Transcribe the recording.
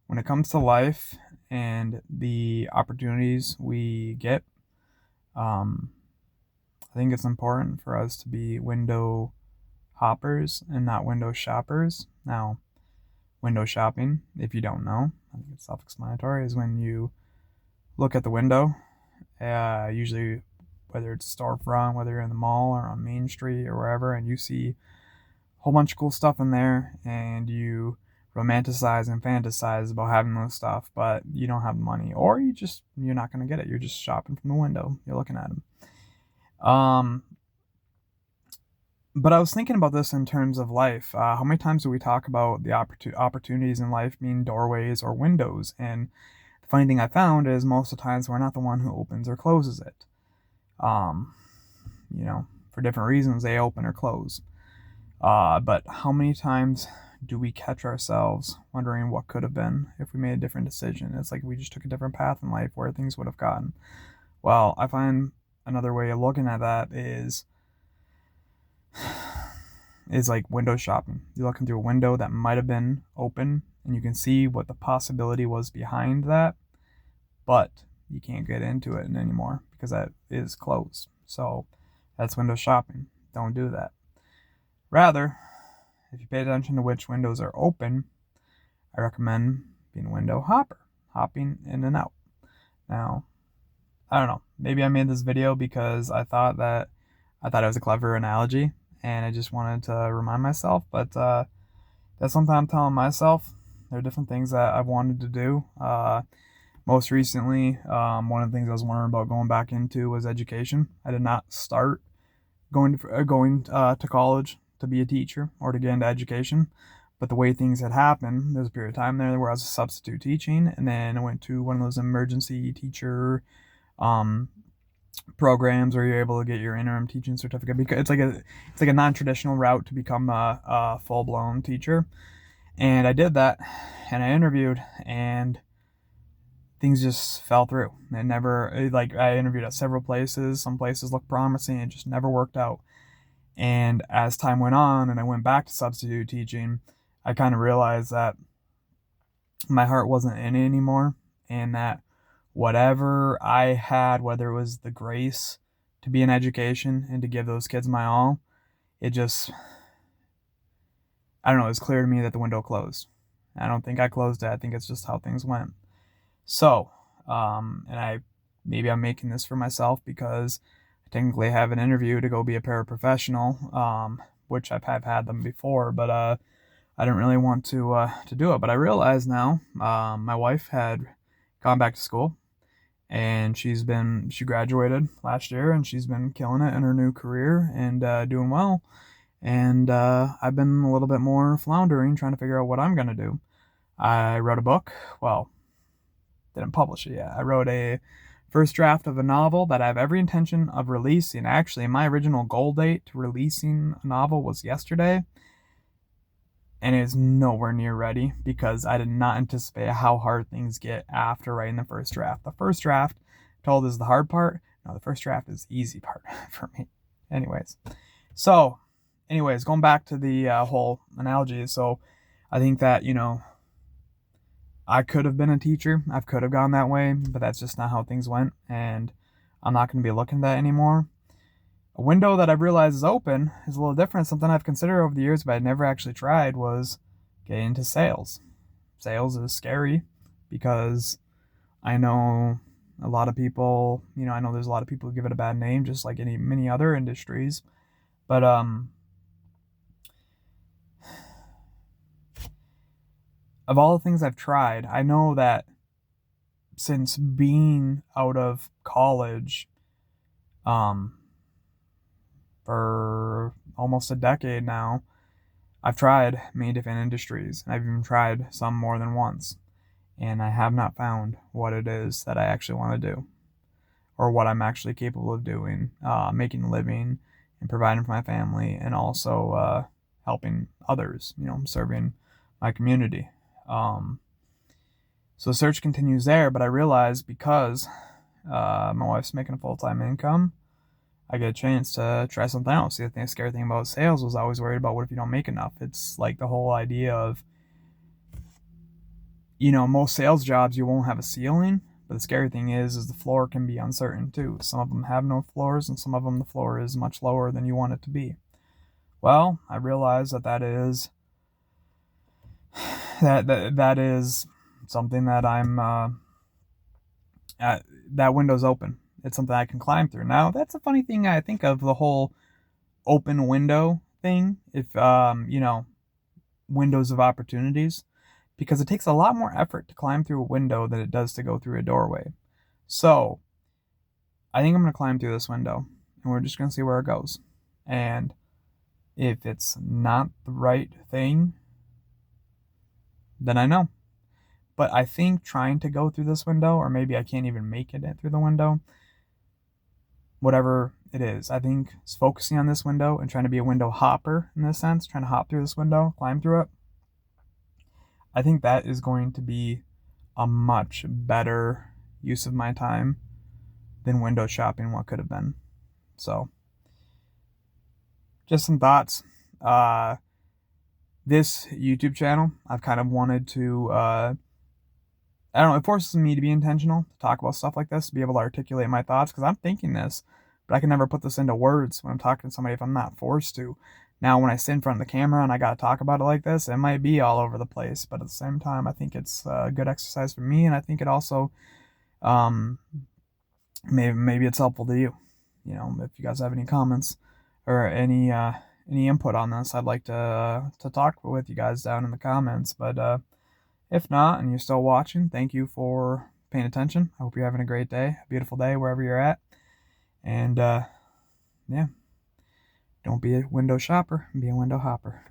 when it comes to life and the opportunities we get, um, I think it's important for us to be window hoppers and not window shoppers. Now, window shopping, if you don't know, I think it's self explanatory, is when you look at the window, usually whether it's a storefront, whether you're in the mall or on Main Street or wherever, and you see a whole bunch of cool stuff in there and you romanticize and fantasize about having those stuff, but you don't have the money, or you're not going to get it. You're just shopping from the window. You're looking at them. Um, but I was thinking about this in terms of life. How many times do we talk about the opportunities in life being doorways or windows? And the funny thing I found is most of the times we're not the one who opens or closes it. Um, for different reasons, they open or close. But how many times do we catch ourselves wondering what could have been if we made a different decision? It's like we just took a different path in life where things would have gone. Well, I find another way of looking at that is like window shopping. You're looking through a window that might have been open and you can see what the possibility was behind that, but you can't get into it anymore because that is closed. So that's window shopping. Don't do that. Rather, if you pay attention to which windows are open, I recommend being a window hopper, hopping in and out. Now, I don't know. Maybe I made this video because I thought it was a clever analogy, and I just wanted to remind myself. But that's something I'm telling myself. There are different things that I've wanted to do. Most recently, one of the things I was wondering about going back into was education. I did not start going to college to be a teacher or to get into education. But the way things had happened, there was a period of time there where I was a substitute teaching, and then I went to one of those emergency teacher um, programs where you're able to get your interim teaching certificate because it's like a non-traditional route to become a full-blown teacher. And I did that, and I interviewed, and things just fell through. It never, like, I interviewed at several places. Some places looked promising. It just never worked out. And as time went on and I went back to substitute teaching, I kind of realized that my heart wasn't in it anymore, and that whatever I had, whether it was the grace to be in education and to give those kids my all, it just, I don't know, it was clear to me that the window closed. I don't think I closed it. I think it's just how things went. So, and maybe I'm making this for myself because I technically have an interview to go be a paraprofessional, which I've had them before, but I didn't really want to do it. But I realize now, my wife had gone back to school, and she graduated last year, and she's been killing it in her new career and doing well. And I've been a little bit more floundering, trying to figure out what I'm gonna do. I wrote a book. Well, didn't publish it yet. I wrote a first draft of a novel that I have every intention of releasing. Actually, my original goal date to releasing a novel was yesterday, and it is nowhere near ready because I did not anticipate how hard things get after writing the first draft. The first draft, told, is the hard part. No, the first draft is the easy part for me. Anyways, so, going back to the whole analogy. So, I think that, I could have been a teacher. I could have gone that way, but that's just not how things went. And I'm not going to be looking at that anymore. A window that I've realized is open is a little different. Something I've considered over the years, but I never actually tried, was getting into sales. Sales is scary because I know a lot of people, I know there's a lot of people who give it a bad name, just like many other industries. But of all the things I've tried, I know that since being out of college, um, for almost a decade now, I've tried many different industries. I've even tried some more than once, and I have not found what it is that I actually want to do, or what I'm actually capable of doing, making a living and providing for my family, and also helping others, serving my community. Um, so the search continues there, but I realize because my wife's making a full-time income, I get a chance to try something else. The scary thing about sales was I was worried about what if you don't make enough. It's like the whole idea of most sales jobs you won't have a ceiling, but the scary thing is the floor can be uncertain too. Some of them have no floors, and some of them the floor is much lower than you want it to be. Well, I realize that is that is something that I'm that window's open. It's something I can climb through. Now, that's a funny thing I think of, the whole open window thing. If windows of opportunities, because it takes a lot more effort to climb through a window than it does to go through a doorway. So, I think I'm going to climb through this window, and we're just going to see where it goes. And if it's not the right thing, then I know. But I think trying to go through this window, or maybe I can't even make it through the window, whatever it is, I think it's focusing on this window and trying to be a window hopper in this sense, trying to hop through this window, climb through it. I think that is going to be a much better use of my time than window shopping what could have been. So, just some thoughts. This YouTube channel, I've kind of wanted to, I don't know, it forces me to be intentional, to talk about stuff like this, to be able to articulate my thoughts, because I'm thinking this, but I can never put this into words when I'm talking to somebody if I'm not forced to. Now, when I sit in front of the camera and I got to talk about it like this, it might be all over the place, but at the same time, I think it's a good exercise for me, and I think it also, um, maybe it's helpful to you. If you guys have any comments or any input on this, I'd like to talk with you guys down in the comments. But if not, and you're still watching, thank you for paying attention. I hope you're having a great day, a beautiful day wherever you're at. And yeah, don't be a window shopper, be a window hopper.